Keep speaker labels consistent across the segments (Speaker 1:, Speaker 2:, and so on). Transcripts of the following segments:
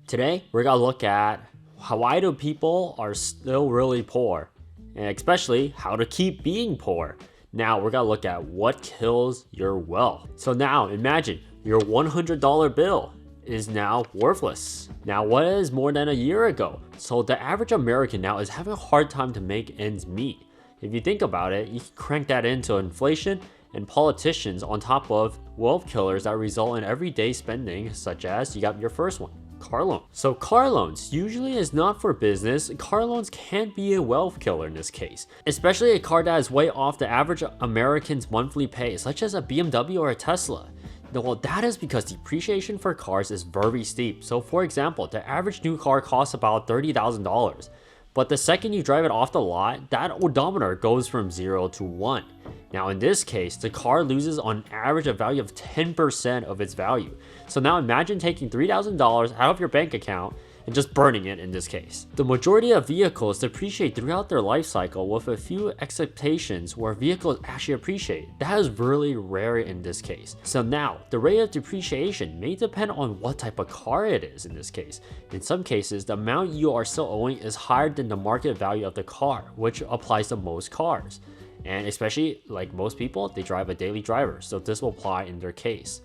Speaker 1: Today, we're gonna look at why do people are still really poor, and especially how to keep being poor. Now, we're gonna look at what kills your wealth. So now, imagine your $100 bill is now worthless. Now, what is more than a year ago? So the average American now is having a hard time to make ends meet. If you think about it, you can crank that into inflation and politicians on top of wealth killers that result in everyday spending, such as you got your first one, car loan. So car loans usually is not for business. Car loans can be a wealth killer in this case, especially a car that is way off the average American's monthly pay, such as a BMW or a Tesla. Well, that is because depreciation for cars is very steep. So for example, the average new car costs about $30,000. But the second you drive it off the lot, that odometer goes from 0 to 1. Now in this case, the car loses on average a value of 10% of its value. So now imagine taking $3,000 out of your bank account and just burning it in this case. The majority of vehicles depreciate throughout their life cycle, with a few exceptions where vehicles actually appreciate. That is really rare in this case. So now, the rate of depreciation may depend on what type of car it is in this case. In some cases, the amount you are still owing is higher than the market value of the car, which applies to most cars. And especially like most people, they drive a daily driver, so this will apply in their case.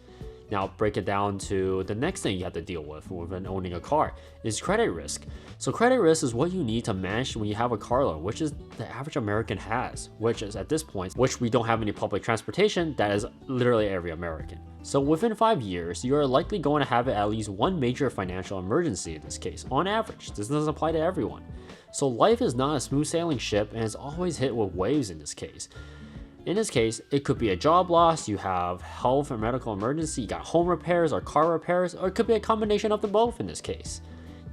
Speaker 1: Now break it down to the next thing you have to deal with when owning a car is credit risk. So credit risk is what you need to manage when you have a car loan, which is the average American has, which is at this point, which we don't have any public transportation, that is literally every American. So within 5 years, you are likely going to have at least one major financial emergency in this case, on average. This doesn't apply to everyone. So life is not a smooth sailing ship and is always hit with waves in this case. In this case, it could be a job loss, you have health or medical emergency, you got home repairs or car repairs, or it could be a combination of the both in this case.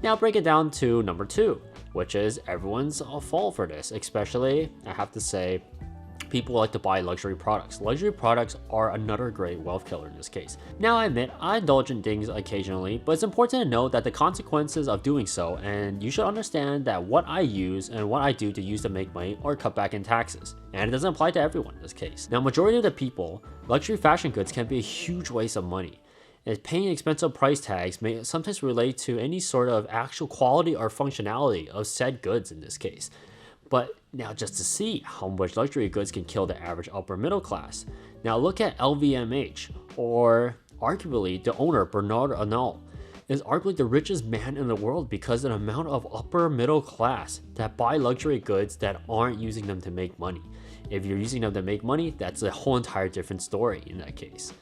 Speaker 1: Now break it down to number 2, which is everyone's fault for this, especially, I have to say, people like to buy luxury products. Luxury products are another great wealth killer in this case. Now I admit, I indulge in things occasionally, but it's important to note that the consequences of doing so, and you should understand that what I use and what I do to use to make money or cut back in taxes. And it doesn't apply to everyone in this case. Now majority of the people, luxury fashion goods can be a huge waste of money. And paying expensive price tags may sometimes relate to any sort of actual quality or functionality of said goods in this case. But now just to see how much luxury goods can kill the average upper middle class. Now look at LVMH, or arguably the owner Bernard Arnault is arguably the richest man in the world because of the amount of upper middle class that buy luxury goods that aren't using them to make money. If you're using them to make money, that's a whole entire different story in that case.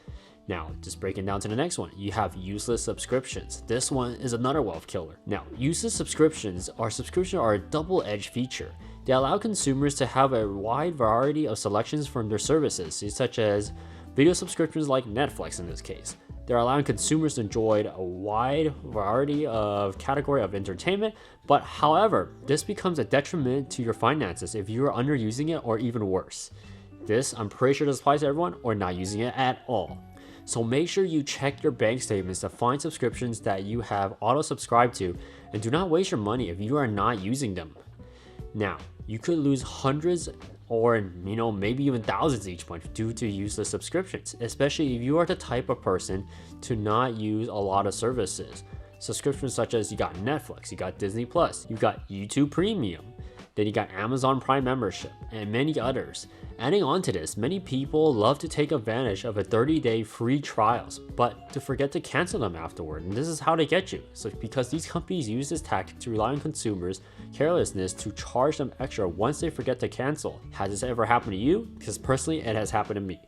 Speaker 1: Now, just breaking down to the next one, you have useless subscriptions. This one is another wealth killer. Now, useless subscriptions are a double-edged feature. They allow consumers to have a wide variety of selections from their services, such as video subscriptions like Netflix in this case. They're allowing consumers to enjoy a wide variety of category of entertainment, but however, this becomes a detriment to your finances if you are underusing it, or even worse. This, I'm pretty sure this applies to everyone, or not using it at all. So make sure you check your bank statements to find subscriptions that you have auto-subscribed to, and do not waste your money if you are not using them. Now, you could lose hundreds or maybe even thousands each month due to useless subscriptions, especially if you are the type of person to not use a lot of services. Subscriptions such as you got Netflix, you got Disney Plus, you got YouTube Premium, then you got Amazon Prime membership, and many others. Adding on to this, many people love to take advantage of a 30-day free trials, but to forget to cancel them afterward, and this is how they get you. So because these companies use this tactic to rely on consumers' carelessness to charge them extra once they forget to cancel. Has this ever happened to you? Because personally, it has happened to me.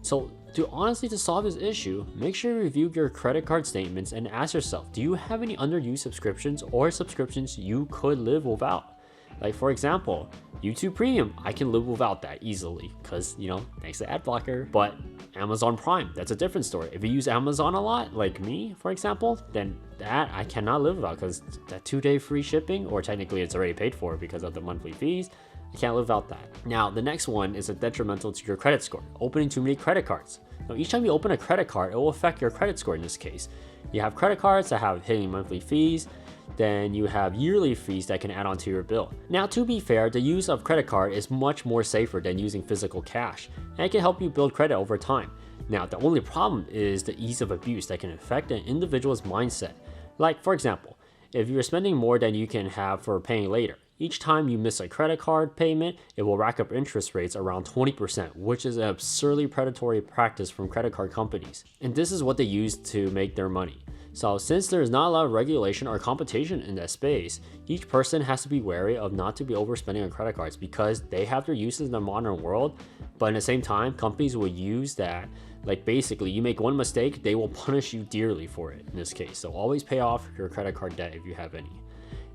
Speaker 1: So to solve this issue, make sure you review your credit card statements and ask yourself, do you have any underused subscriptions or subscriptions you could live without? Like for example, YouTube Premium, I can live without that easily because, thanks to ad blocker. But Amazon Prime, that's a different story. If you use Amazon a lot, like me, for example, then that I cannot live without because that 2-day free shipping, or technically it's already paid for because of the monthly fees, I can't live without that. Now, the next one is a detrimental to your credit score, opening too many credit cards. Now, each time you open a credit card, it will affect your credit score in this case. You have credit cards that have hidden monthly fees, then you have yearly fees that can add on to your bill. Now, to be fair, the use of credit card is much more safer than using physical cash, and it can help you build credit over time. Now, the only problem is the ease of abuse that can affect an individual's mindset. Like, for example, if you're spending more than you can have for paying later. Each time you miss a credit card payment, it will rack up interest rates around 20%, which is an absurdly predatory practice from credit card companies. And this is what they use to make their money. So since there's not a lot of regulation or competition in that space, each person has to be wary of not to be overspending on credit cards because they have their uses in the modern world, but at the same time, companies will use that. Like basically, you make one mistake, they will punish you dearly for it in this case. So always pay off your credit card debt if you have any.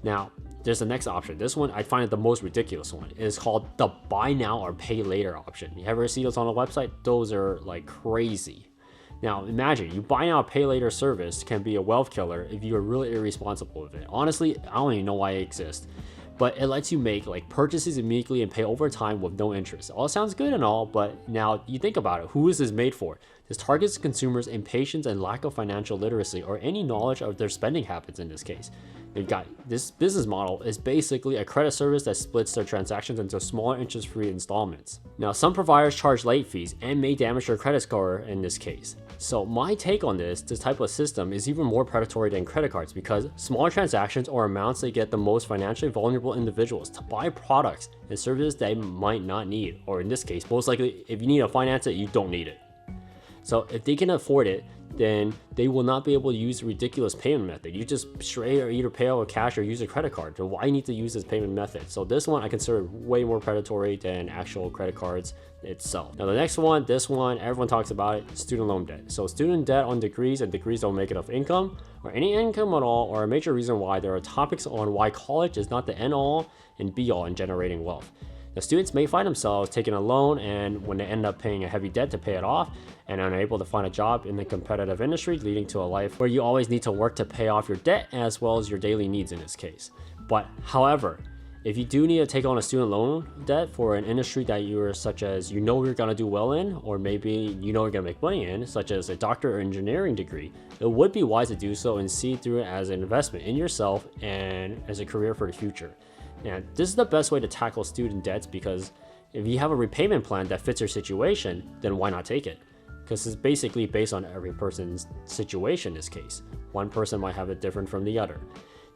Speaker 1: Now, there's the next option. This one, I find it the most ridiculous one. It is called the buy now or pay later option. You ever see those on the website? Those are like crazy. Now, imagine you buy now, pay later service can be a wealth killer if you are really irresponsible with it. Honestly, I don't even know why it exists. But it lets you make like purchases immediately and pay over time with no interest. All sounds good and all, but now you think about it, who is this made for? This targets consumers' impatience and lack of financial literacy or any knowledge of their spending habits in this case. They've got this business model is basically a credit service that splits their transactions into smaller interest-free installments. Now, some providers charge late fees and may damage your credit score in this case. So my take on this type of system is even more predatory than credit cards because smaller transactions or amounts they get the most financially vulnerable individuals to buy products and services they might not need, or in this case, most likely if you need to finance it, you don't need it. So if they can afford it, then they will not be able to use a ridiculous payment method. You just straight or either pay out with cash or use a credit card. So why need to use this payment method? So this one I consider way more predatory than actual credit cards itself. Now the next one, this one, everyone talks about it, student loan debt. So student debt on degrees and degrees don't make enough income or any income at all, or a major reason why there are topics on why college is not the end all and be all in generating wealth. Now, students may find themselves taking a loan and when they end up paying a heavy debt to pay it off and unable to find a job in the competitive industry, leading to a life where you always need to work to pay off your debt as well as your daily needs in this case. But however, if you do need to take on a student loan debt for an industry that you're such as you're gonna do well in, or maybe you're gonna make money in, such as a doctor or engineering degree, it would be wise to do so and see through it as an investment in yourself and as a career for the future. And this is the best way to tackle student debts because if you have a repayment plan that fits your situation, then why not take it? Because it's basically based on every person's situation in this case. One person might have it different from the other.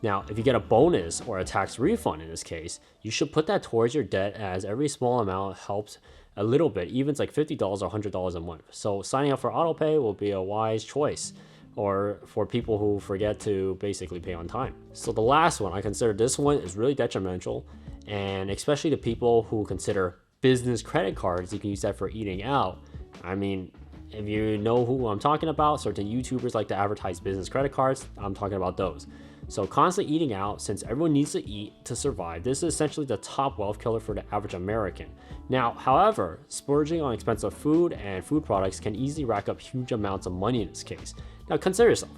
Speaker 1: Now, if you get a bonus or a tax refund in this case, you should put that towards your debt as every small amount helps a little bit, even it's like $50 or $100 a month. So signing up for autopay will be a wise choice, or for people who forget to basically pay on time. So the last one, I consider this one is really detrimental, and especially to people who consider business credit cards, you can use that for eating out. I mean, if you know who I'm talking about, certain YouTubers like to advertise business credit cards, I'm talking about those. So constantly eating out, since everyone needs to eat to survive, this is essentially the top wealth killer for the average American. Now, however, splurging on expensive food and food products can easily rack up huge amounts of money in this case. Now consider yourself,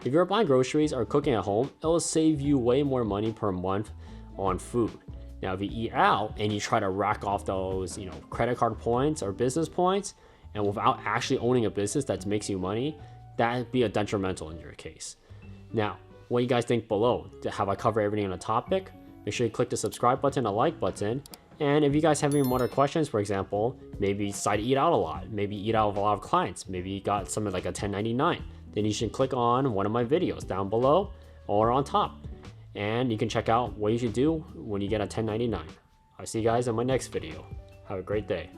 Speaker 1: if you're buying groceries or cooking at home, it will save you way more money per month on food. Now if you eat out and you try to rack off those credit card points or business points, and without actually owning a business that makes you money, that'd be a detrimental in your case. Now, what do you guys think below? Have I covered everything on the topic? Make sure you click the subscribe button, the like button. And if you guys have any more other questions, for example, maybe you decide to eat out a lot, maybe eat out with a lot of clients, maybe you got something like a 1099, then you should click on one of my videos down below or on top. And you can check out what you should do when you get a 1099. I'll see you guys in my next video. Have a great day.